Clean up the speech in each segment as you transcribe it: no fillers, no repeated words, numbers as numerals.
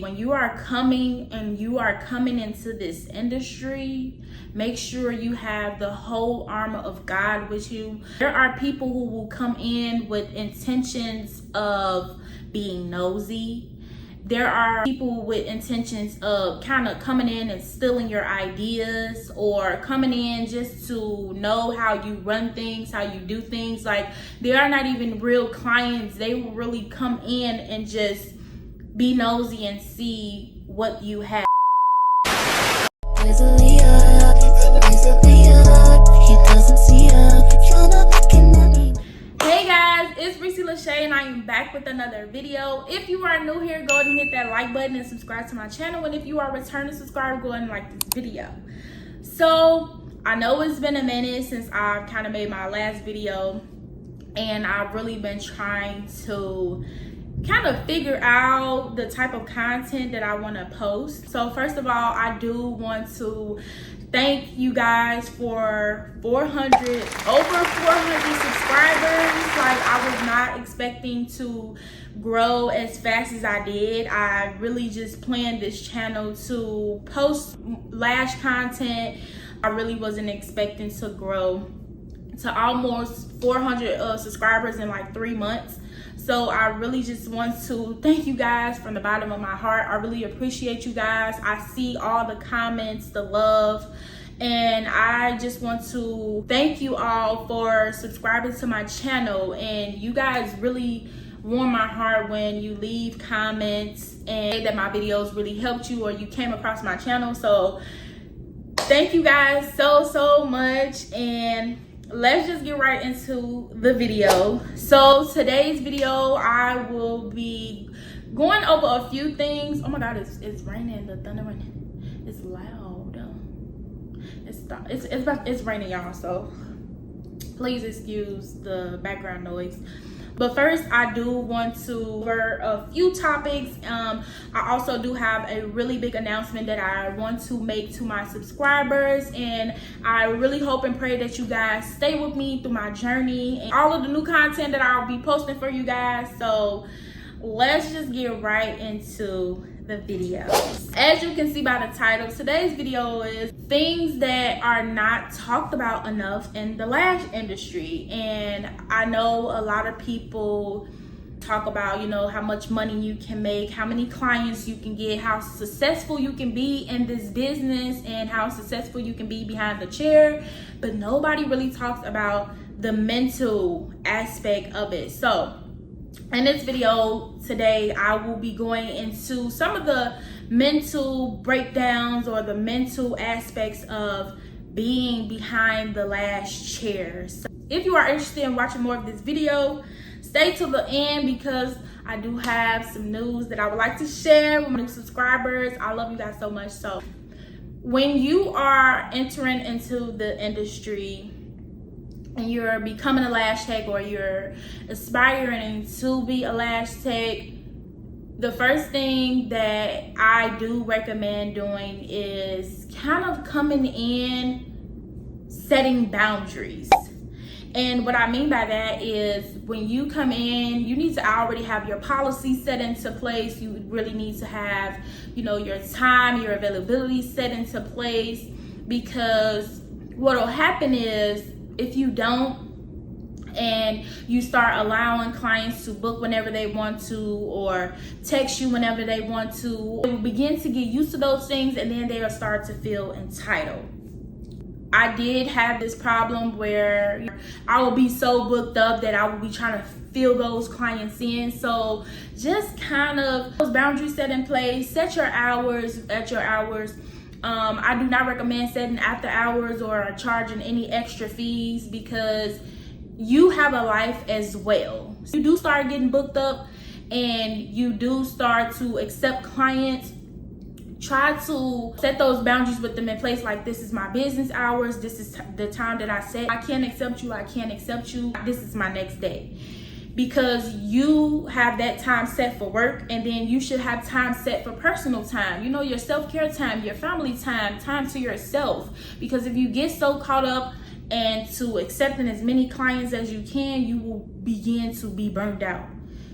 when you are coming into this industry, make sure you have the whole armor of God with you. There are people who will come in with intentions of being nosy. There are people with intentions of kind of coming in and stealing your ideas, or coming in just to know how you run things, how you do things. Like, they are not even real clients. They will really come in and just be nosy and see what you have. Hey guys, it's Lash and I am back with another video. If you are new here, go ahead and hit that like button and subscribe to my channel. And if you are a returning subscriber, go ahead and like this video. So I know it's been a minute since I've kind of made my last video, and I've really been trying to kind of figure out the type of content that I want to post. So first of all, I do want to thank you guys for over 400 subscribers. Like, I was not expecting to grow as fast as I did. I really just planned this channel to post Lash content. I really wasn't expecting to grow to almost 400 subscribers in like 3 months. So I really just want to thank you guys from the bottom of my heart. I really appreciate you guys. I see all the comments, the love, and I just want to thank you all for subscribing to my channel. And you guys really warm my heart when you leave comments and say that my videos really helped you or you came across my channel. So thank you guys so much, and let's just get right into the video. So today's video, I will be going over a few things. Oh my god, it's raining, the thunder raining. It's loud. It's raining, y'all, so please excuse the background noise. But first, I do want to cover a few topics. I also do have a really big announcement that I want to make to my subscribers, and I really hope and pray that you guys stay with me through my journey and all of the new content that I'll be posting for you guys. So let's just get right into the video. As you can see by the title, today's video is things that are not talked about enough in the lash industry. And I know a lot of people talk about, you know, how much money you can make, how many clients you can get, how successful you can be in this business, and how successful you can be behind the chair, but nobody really talks about the mental aspect of it. So in this video today, I will be going into some of the mental breakdowns or the mental aspects of being behind the lash chair. So if you are interested in watching more of this video, stay till the end, because I do have some news that I would like to share with my new subscribers. I love you guys so much. So when you are entering into the industry and you're becoming a lash tech, or you're aspiring to be a lash tech, the first thing that I do recommend doing is kind of coming in, setting boundaries. And what I mean by that is, when you come in, you need to already have your policy set into place. You really need to have, you know, your time, your availability set into place, because what will happen is, if you don't, and you start allowing clients to book whenever they want to, or text you whenever they want to, they will begin to get used to those things, and then they'll start to feel entitled. I did have this problem where I will be so booked up that I will be trying to fill those clients in. So just kind of those boundaries set in place. Set your hours at your hours. I do not recommend setting after hours or charging any extra fees, because you have a life as well. You do start getting booked up and you do start to accept clients. Try to set those boundaries with them in place. Like, this is my business hours. This is the time that I set. I can't accept you. I can't accept you. This is my next day. Because you have that time set for work, and then you should have time set for personal time, you know, your self-care time, your family time, time to yourself. Because if you get so caught up and to accepting as many clients as you can, you will begin to be burned out.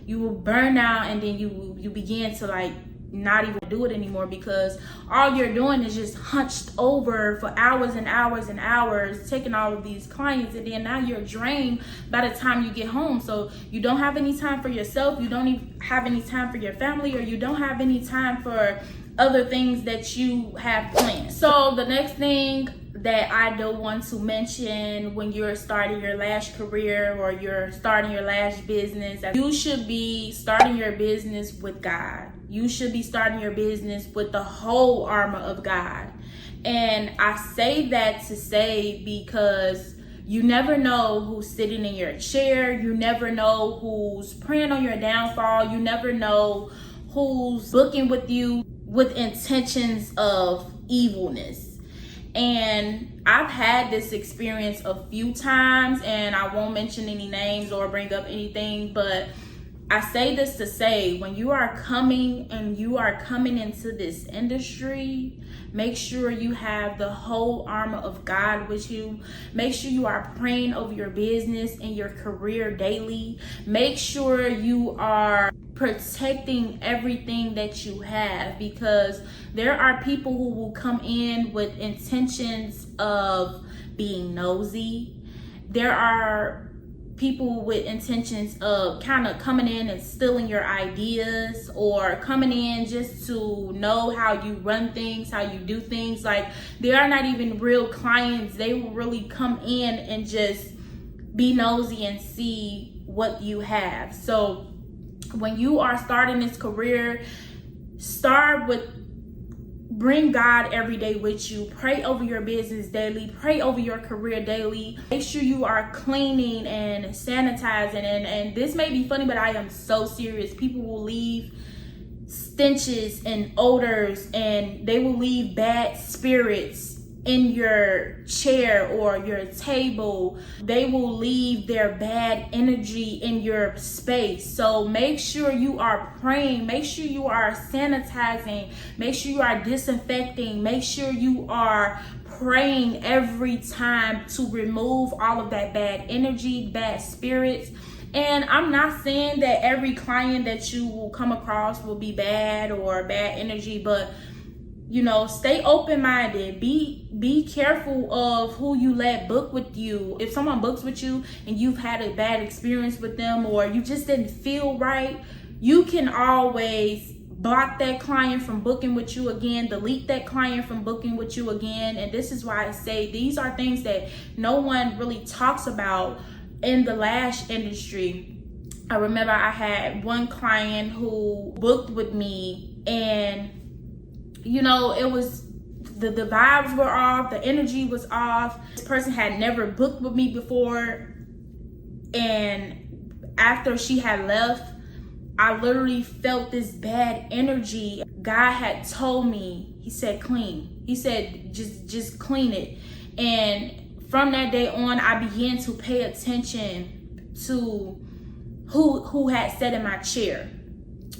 You will burn out, and then you begin to like not even do it anymore, because all you're doing is just hunched over for hours and hours and hours, taking all of these clients, and then now you're drained by the time you get home. So you don't have any time for yourself, you don't even have any time for your family, or you don't have any time for other things that you have planned. So the next thing that I do want to mention when you're starting your lash career or you're starting your lash business, you should be starting your business with God. You should be starting your business with the whole armor of God. And I say that to say because you never know who's sitting in your chair. You never know who's praying on your downfall. You never know who's booking with you with intentions of evilness. And I've had this experience a few times, and I won't mention any names or bring up anything, but I say this to say, when you are coming into this industry, make sure you have the whole armor of God with you. Make sure you are praying over your business and your career daily. Make sure you are protecting everything that you have, because there are people who will come in with intentions of being nosy. There are people with intentions of kind of coming in and stealing your ideas, or coming in just to know how you run things, how you do things. Like, they are not even real clients. They will really come in and just be nosy and see what you have. So when you are starting this career, start with bring God every day with you. Pray over your business daily. Pray over your career daily. Make sure you are cleaning and sanitizing. And this may be funny, but I am so serious. People will leave stenches and odors, and they will leave bad spirits in your chair or your table. They will leave their bad energy in your space. So make sure you are praying. Make sure you are sanitizing. Make sure you are disinfecting. Make sure you are praying every time to remove all of that bad energy, bad spirits. And I'm not saying that every client that you will come across will be bad or bad energy, but you know, stay open-minded. Be careful of who you let book with you. If someone books with you and you've had a bad experience with them, or you just didn't feel right, you can always block that client from booking with you again, delete that client from booking with you again. And this is why I say these are things that no one really talks about in the lash industry. I remember I had one client who booked with me, and you know, it was the vibes were off, the energy was off. This person had never booked with me before, and after she had left, I literally felt this bad energy. God had told me, he said clean. He said just clean it. And from that day on, I began to pay attention to who had sat in my chair.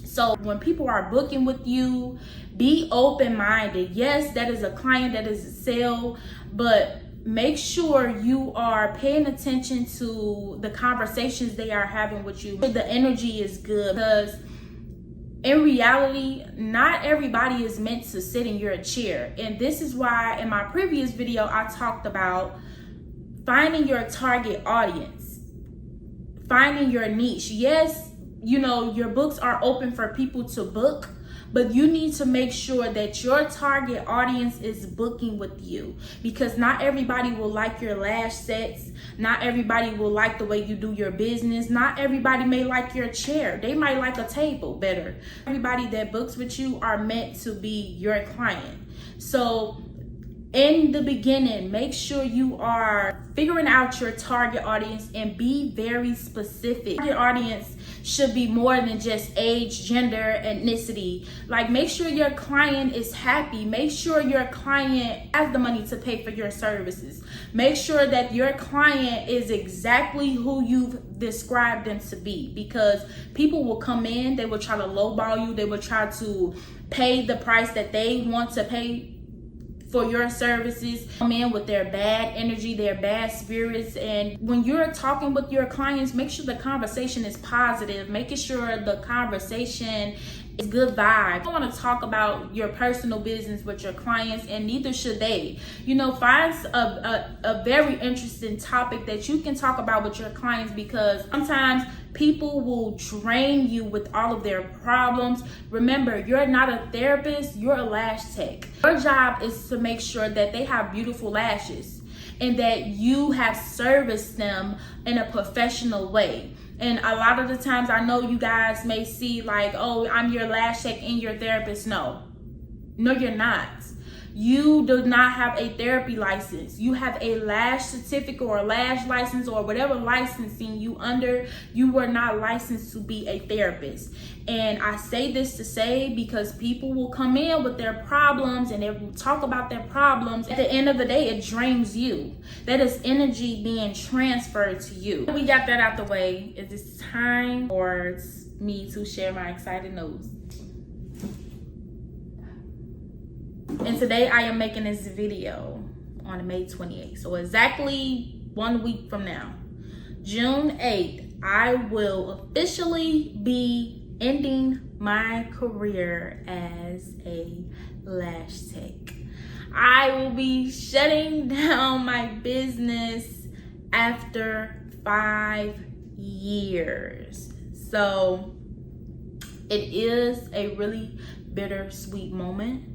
So when people are booking with you, be open-minded. Yes, that is a client, that is a sale, but make sure you are paying attention to the conversations they are having with you. The energy is good, because in reality, not everybody is meant to sit in your chair. And this is why in my previous video, I talked about finding your target audience, finding your niche. Yes, you know, your books are open for people to book, but you need to make sure that your target audience is booking with you, because not everybody will like your lash sets. Not everybody will like the way you do your business. Not everybody may like your chair. They might like a table better. Everybody that books with you are meant to be your client. So in the beginning, make sure you are figuring out your target audience and be very specific. Your audience should be more than just age, gender, ethnicity. Like, make sure your client is happy. Make sure your client has the money to pay for your services. Make sure that your client is exactly who you've described them to be, because people will come in, they will try to lowball you, they will try to pay the price that they want to pay for your services, come in with their bad energy, their bad spirits. And when you're talking with your clients, make sure the conversation is positive, making sure the conversation It's good vibe. You don't want to talk about your personal business with your clients, and neither should they. You know, find a very interesting topic that you can talk about with your clients, because sometimes people will drain you with all of their problems. Remember, you're not a therapist, you're a lash tech. Your job is to make sure that they have beautiful lashes and that you have serviced them in a professional way. And a lot of the times, I know you guys may see like, oh, I'm your lash tech and your therapist. No, you're not. You do not have a therapy license. You have a lash certificate or a lash license or whatever licensing you under. You were not licensed to be a therapist. And I say this to say, because people will come in with their problems and they will talk about their problems. At the end of the day, it drains you. That is energy being transferred to you. We got that out the way. It is time for me to share my exciting news. And today I am making this video on May 28th. So exactly 1 week from now, June 8th, I will officially be ending my career as a lash tech. I will be shutting down my business after 5 years. So it is a really bittersweet moment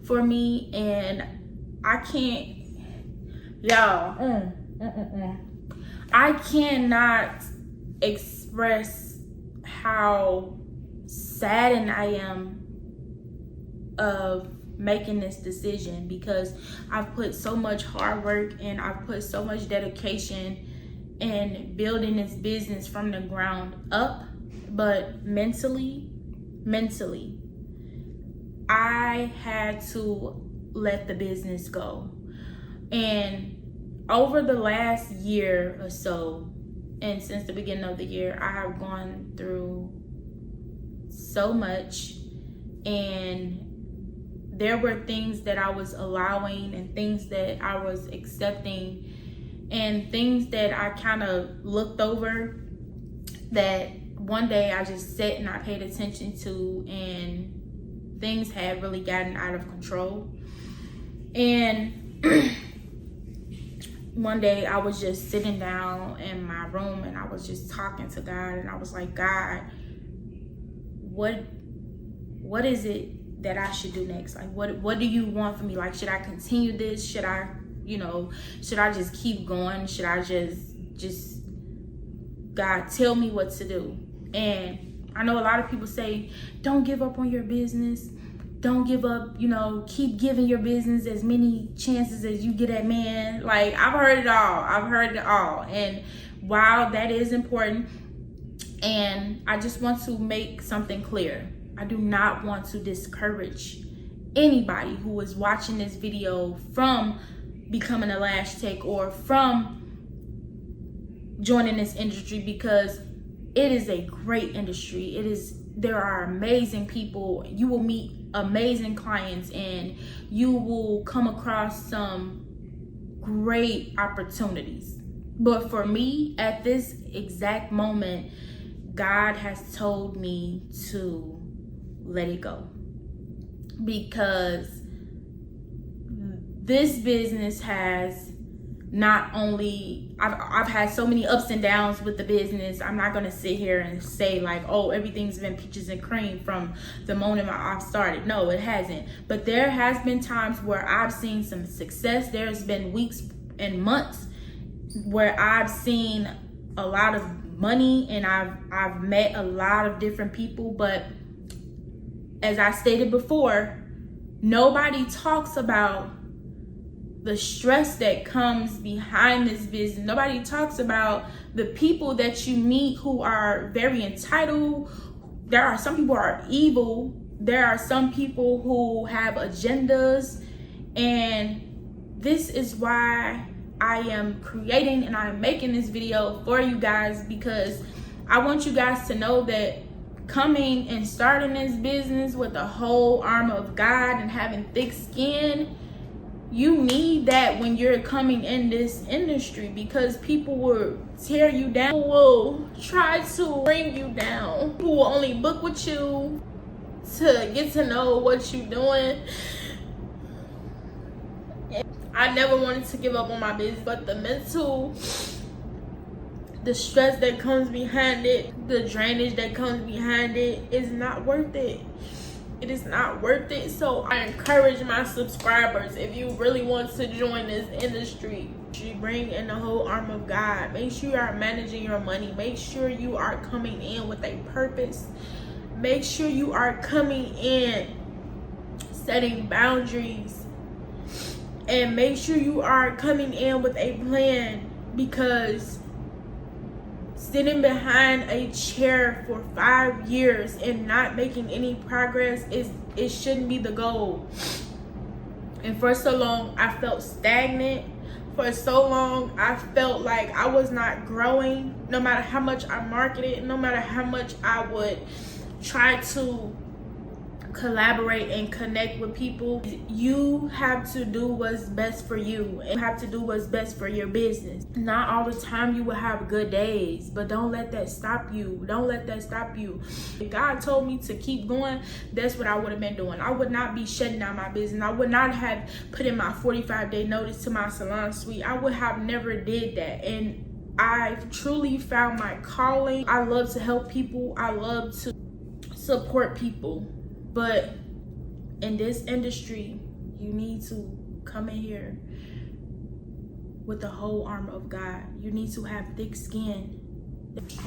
for me, and I can't, I cannot express how saddened I am of making this decision, because I've put so much hard work and I've put so much dedication in building this business from the ground up. But mentally, I had to let the business go. And over the last year or so, and since the beginning of the year, I have gone through so much, and there were things that I was allowing and things that I was accepting and things that I kind of looked over that one day I just sat and I paid attention to, and things had really gotten out of control. And one day I was just sitting down in my room and I was just talking to God, and I was like, God, what is it that I should do next? Like, what do you want from me? Like, should I continue this? Should I just keep going? Should I just God, tell me what to do? And I know a lot of people say, don't give up on your business. Don't give up, keep giving your business as many chances as you get at man. Like, I've heard it all. And while that is important, and I just want to make something clear, I do not want to discourage anybody who is watching this video from becoming a lash tech or from joining this industry, because it is a great industry. There are amazing people. You will meet amazing clients, and you will come across some great opportunities. But for me, at this exact moment, God has told me to let it go, because this business has not only, I've had so many ups and downs with the business. I'm not going to sit here and say like, oh, everything's been peaches and cream from the moment I've started. No, it hasn't. But there has been times where I've seen some success. There's been weeks and months where I've seen a lot of money, and I've met a lot of different people. But as I stated before, nobody talks about the stress that comes behind this business. Nobody talks about the people that you meet who are very entitled. There are some people who are evil. There are some people who have agendas. And this is why I am creating and I'm making this video for you guys, because I want you guys to know that coming and starting this business with the whole armor of God and having thick skin, you need that when you're coming in this industry, because people will tear you down, will try to bring you down, who will only book with you to get to know what you're doing. I never wanted to give up on my business, but the stress that comes behind it, the drainage that comes behind it is not worth it. It is not worth it. So I encourage my subscribers, if you really want to join this industry, you bring in the whole arm of God. Make sure you are managing your money. Make sure you are coming in with a purpose. Make sure you are coming in setting boundaries. And make sure you are coming in with a plan, because sitting behind a chair for 5 years and not making any progress, it shouldn't be the goal. And for so long, I felt stagnant. For so long, I felt like I was not growing. No matter how much I marketed, no matter how much I would try to collaborate and connect with people, you have to do what's best for you, and you have to do what's best for your business. Not all the time you will have good days, but don't let that stop you. Don't let that stop you. If God told me to keep going, that's what I would have been doing. I would not be shutting down my business. I would not have put in my 45-day notice to my salon suite. I would have never did that. And I've truly found my calling. I love to help people. I love to support people. But in this industry, you need to come in here with the whole armor of God. You need to have thick skin.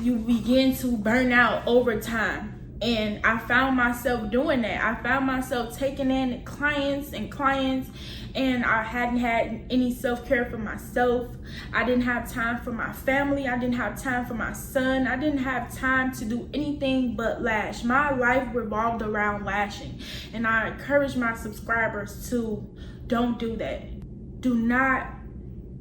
You begin to burn out over time. And I found myself doing that. I found myself taking in clients, and I hadn't had any self-care for myself. I didn't have time for my family. I didn't have time for my son. I didn't have time to do anything but lash. My life revolved around lashing. And I encourage my subscribers to don't do that. Do not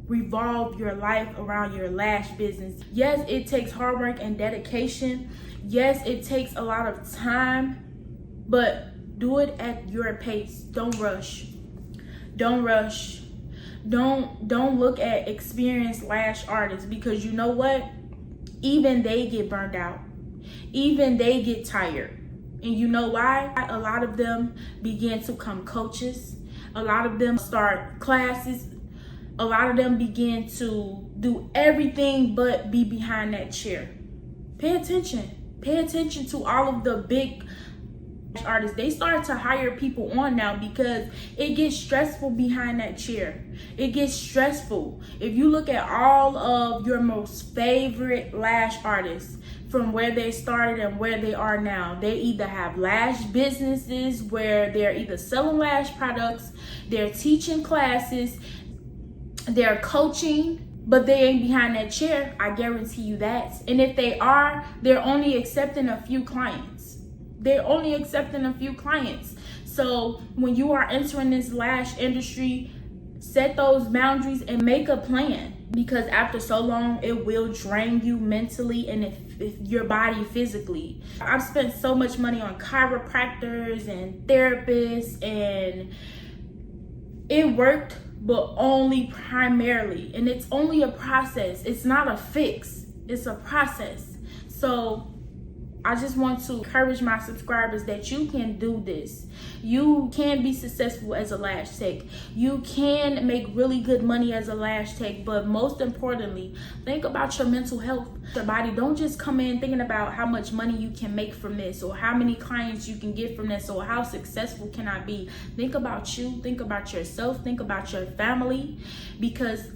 revolve your life around your lash business. Yes, it takes hard work and dedication. Yes, it takes a lot of time, but do it at your pace. Don't rush. Don't rush. Don't look at experienced lash artists, because you know what? Even they get burned out. Even they get tired. And you know why? A lot of them begin to become coaches. A lot of them start classes. A lot of them begin to do everything but be behind that chair. Pay attention. Pay attention to all of the big artists. They start to hire people on now because it gets stressful behind that chair. It gets stressful. If you look at all of your most favorite lash artists, from where they started and where they are now, they either have lash businesses where they're either selling lash products, they're teaching classes, they're coaching, but they ain't behind that chair. I guarantee you that. And if they are, they're only accepting a few clients. They're only accepting a few clients. So when you are entering this lash industry, set those boundaries and make a plan, because after so long, it will drain you mentally and if your body physically. I've spent so much money on chiropractors and therapists, and it worked, but only primarily. And it's only a process. It's not a fix. It's a process. So I just want to encourage my subscribers that you can do this. You can be successful as a lash tech. You can make really good money as a lash tech, but most importantly, think about your mental health, your body. Don't just come in thinking about how much money you can make from this, or how many clients you can get from this, or how successful can I be. Think about you, think about yourself, think about your family, because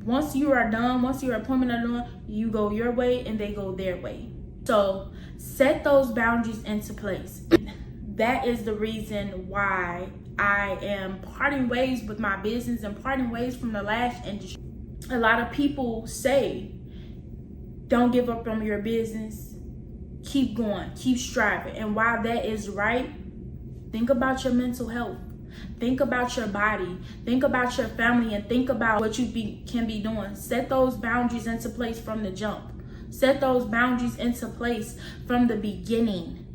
once you are done, once your appointment are done, you go your way and they go their way. So set those boundaries into place. That is the reason why I am parting ways with my business and parting ways from the lash industry. A lot of people say, don't give up on your business. Keep going, keep striving. And while that is right, think about your mental health. Think about your body. Think about your family, and think about what you can be doing. Set those boundaries into place from the jump. Set those boundaries into place from the beginning.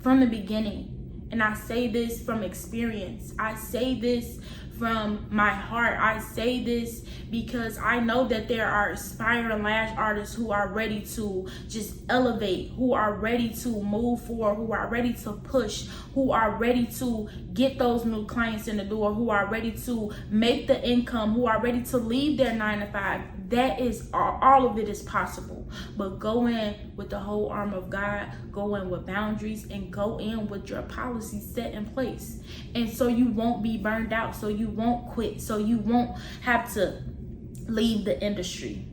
From the beginning. And I say this from experience. I say this from my heart. I say this because I know that there are aspiring lash artists who are ready to just elevate, who are ready to move forward, who are ready to push, who are ready to get those new clients in the door, who are ready to make the income, who are ready to leave their 9-to-5. That is all of it is possible. But go in with the whole armor of God, go in with boundaries, and go in with your policies set in place. And so you won't be burned out, so you won't quit, so you won't have to leave the industry.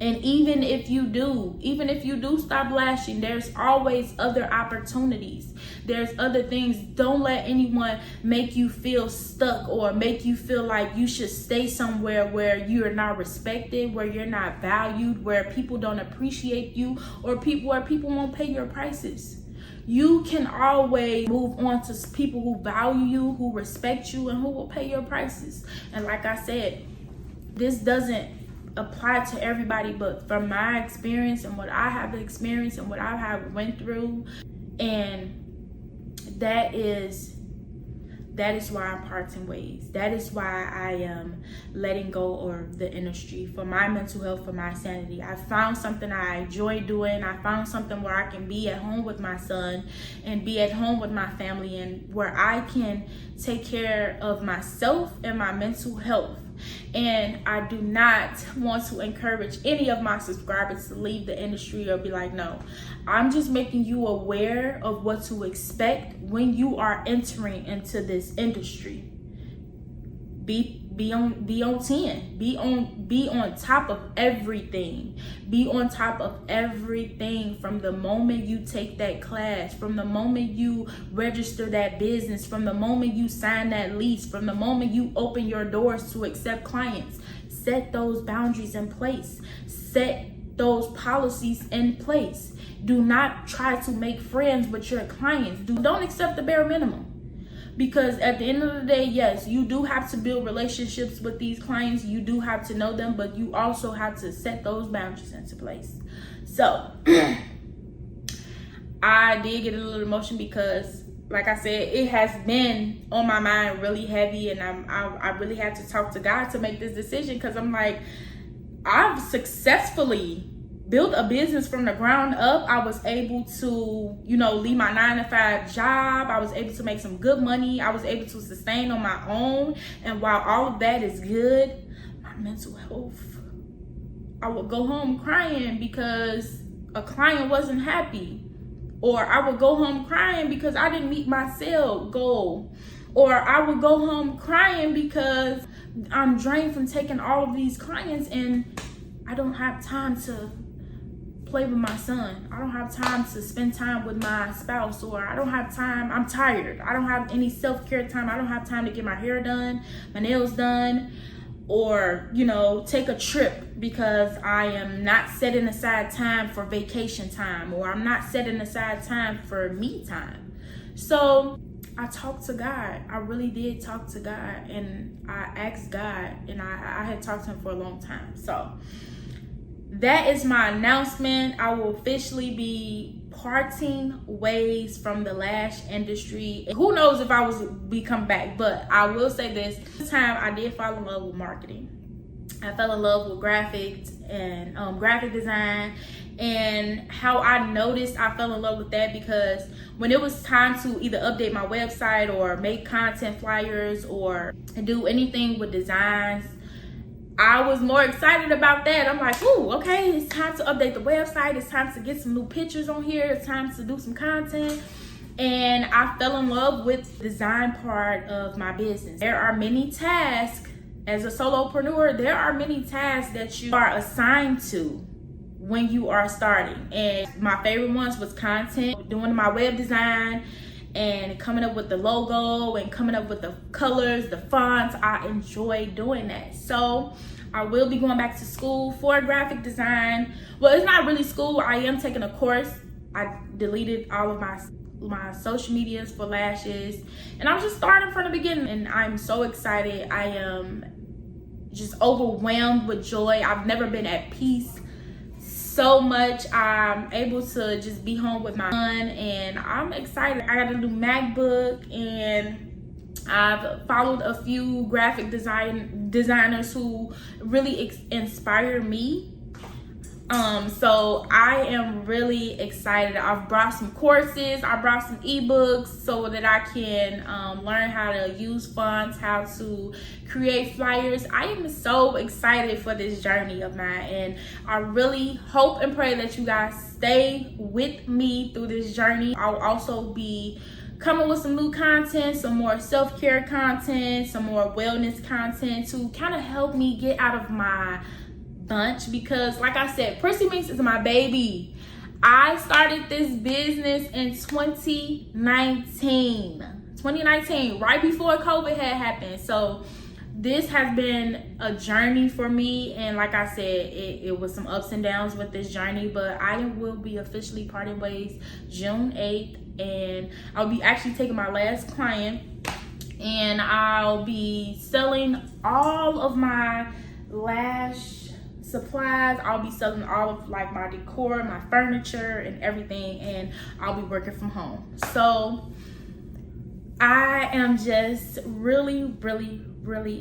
And even if you do stop lashing, there's always other opportunities. There's other things. Don't let anyone make you feel stuck or make you feel like you should stay somewhere where you're not respected, where you're not valued, where people don't appreciate you, or where people won't pay your prices. You can always move on to people who value you, who respect you, and who will pay your prices. And like I said, this doesn't apply to everybody, but from my experience and what I have experienced and what I have went through, and that is why I'm parting ways. That is why I am letting go of the industry for my mental health, for my sanity. I found something I enjoy doing. I found something where I can be at home with my son and be at home with my family, and where I can take care of myself and my mental health. And I do not want to encourage any of my subscribers to leave the industry or be like, no. I'm just making you aware of what to expect when you are entering into this industry. Be on 10. Be on top of everything. Be on top of everything from the moment you take that class, from the moment you register that business, from the moment you sign that lease, from the moment you open your doors to accept clients. Set those boundaries in place. Set those policies in place. Do not try to make friends with your clients. Don't accept the bare minimum. Because at the end of the day, yes, you do have to build relationships with these clients. You do have to know them, but you also have to set those boundaries into place. So I did get a little emotion because, like I said, it has been on my mind really heavy, and I really had to talk to God to make this decision, because I'm like, I've successfully built a business from the ground up. I was able to, leave my 9-to-5 job. I was able to make some good money. I was able to sustain on my own. And while all of that is good, my mental health, I would go home crying because a client wasn't happy. Or I would go home crying because I didn't meet my sale goal. Or I would go home crying because I'm drained from taking all of these clients and I don't have time to play with my son. I don't have time to spend time with my spouse, or I don't have time. I'm tired. I don't have any self-care time. I don't have time to get my hair done, my nails done, or, take a trip because I am not setting aside time for vacation time, or I'm not setting aside time for me time. So I talked to God. I really did talk to God, and I asked God, and I had talked to him for a long time. So that is my announcement. I will officially be parting ways from the lash industry. Who knows if I will come back, but I will say this time I did fall in love with marketing. I fell in love with graphics and graphic design, and how I noticed I fell in love with that because when it was time to either update my website or make content flyers or do anything with designs, I was more excited about that. I'm like, ooh, okay, it's time to update the website. It's time to get some new pictures on here. It's time to do some content. And I fell in love with the design part of my business. There are many tasks as a solopreneur. There are many tasks that you are assigned to when you are starting. And my favorite ones was content, doing my web design, and coming up with the logo and coming up with the colors, the fonts. I enjoy doing that. So I will be going back to school for graphic design. Well, it's not really school. I am taking a course. I deleted all of my social medias for lashes, and I'm just starting from the beginning, and I'm so excited. I am just overwhelmed with joy. I've never been at peace so much. I'm able to just be home with my son, and I'm excited. I got a new MacBook, and I've followed a few graphic designers who really inspire me. So I am really excited. I've brought some courses, I brought some ebooks so that I can learn how to use fonts, how to create flyers. I am so excited for this journey of mine, and I really hope and pray that you guys stay with me through this journey. I'll also be coming with some new content, some more self-care content, some more wellness content to kind of help me get out of my bunch, because like I said, Prissy Minx is my baby. I started this business in 2019, right before COVID had happened. So this has been a journey for me, and like I said, it was some ups and downs with this journey, but I will be officially parting ways June 8th, and I'll be actually taking my last client, and I'll be selling all of my lash supplies. I'll be selling all of like my decor, my furniture and everything, and I'll be working from home. So I am just really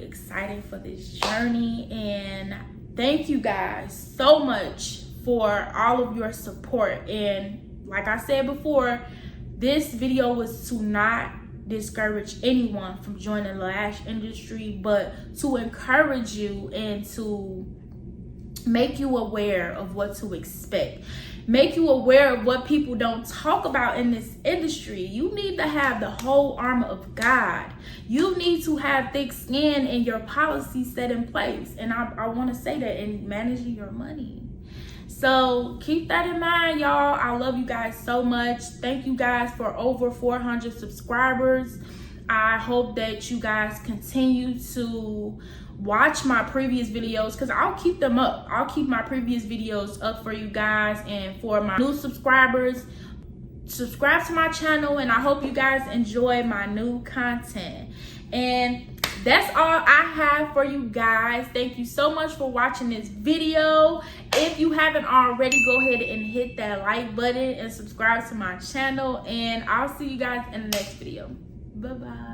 excited for this journey, and thank you guys so much for all of your support. And like I said before, this video was to not discourage anyone from joining the lash industry, but to encourage you and to make you aware of what to expect, make you aware of what people don't talk about in this industry. You need to have the whole armor of God. You need to have thick skin and your policy set in place. And I want to say that in managing your money. So keep that in mind, y'all. I love you guys so much. Thank you guys for over 400 subscribers. I hope that you guys continue to watch my previous videos, because I'll keep them up. I'll keep my previous videos up for you guys. And for my new subscribers, subscribe to my channel, and I hope you guys enjoy my new content. And that's all I have for you guys. Thank you so much for watching this video. If you haven't already, go ahead and hit that like button and subscribe to my channel, and I'll see you guys in the next video. Bye bye.